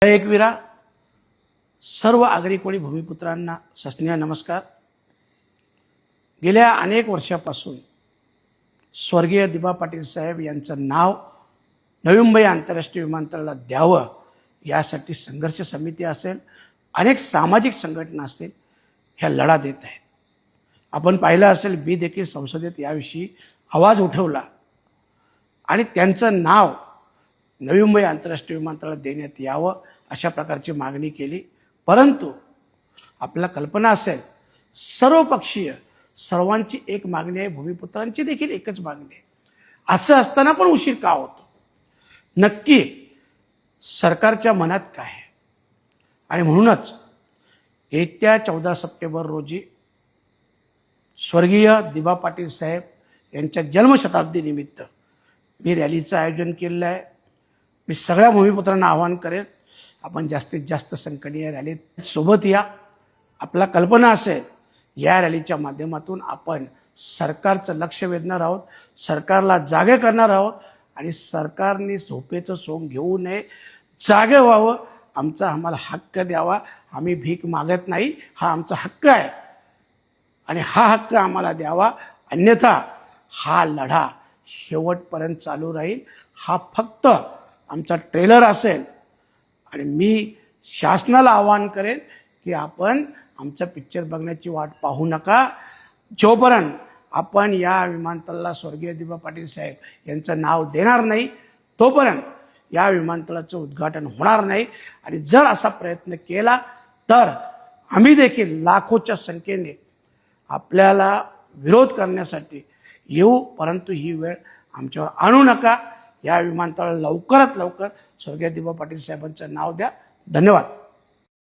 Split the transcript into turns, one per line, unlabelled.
एकवीरा सर्व आगरी कोळी भूमिपुत्रांना सस्नेह नमस्कार। गेल्या अनेक वर्षापासून स्वर्गीय दिबा पाटील साहेब यांचं नाव नवी मुंबई आंतरराष्ट्रीय विमानतळाला द्यावं यासाठी संघर्ष समिती असेल, अनेक सामाजिक संघटना असतील, ह्या लढा देत आहेत। आपण पाहिलं असेल, मी देखील संसदेत याविषयी आवाज उठवला आणि त्यांचं नाव नवी मुंबई आंतरराष्ट्रीय विमानतळाला देण्यात यावं अशा प्रकारची मागणी केली। परंतु आपल्याला कल्पना असेल, सर्वपक्षीय सर्वांची एक मागणी आहे, भूमिपुत्रांची देखील एकच मागणी आहे। असं असताना पण उशीर का होतो? नक्की सरकारच्या मनात काय आहे? आणि म्हणूनच येत्या 14 सप्टेंबर रोजी स्वर्गीय दिबा पाटील साहेब यांच्या जन्मशताब्दी निमित्त मी रॅलीचं आयोजन केलेलं आहे। मी सगळ्या भूमिपुत्रांना आवाहन करेन, आपण जास्तीत जास्त संख्येने या रॅलीत सोबत या। आपला कल्पना असेल, या रॅलीच्या माध्यमातून आपण सरकारचं लक्ष वेधणार आहोत, सरकारला जागे करणार आहोत आणि सरकारने झोपेचं सोंग घेऊ नये, जागे व्हावं, आम्हाला हक्क द्यावा। आम्ही भीक मागत नाही, हा आमचा हक्क आहे आणि हा हक्क आम्हाला द्यावा, अन्यथा हा लढा शेवटपर्यंत चालू राहील। हा फक्त आमचा ट्रेलर असेल आणि मी शासनाला आवाहन करेन की आपण आमचा पिक्चर बघण्याची वाट पाहू नका। जोपर्यंत आपण या विमानतळाला स्वर्गीय दिबा पाटील साहेब यांचं नाव देणार नाही, तोपर्यंत या विमानतळाचं उद्घाटन होणार नाही। आणि जर असा प्रयत्न केला तर आम्ही देखील लाखोच्या संख्येने आपल्याला विरोध करण्यासाठी येऊ, परंतु ही वेळ आमच्यावर आणू नका। या विमानतळाला लवकरात लवकर स्वर्गीय दिबा पाटील साहेबांचं नाव द्या। धन्यवाद।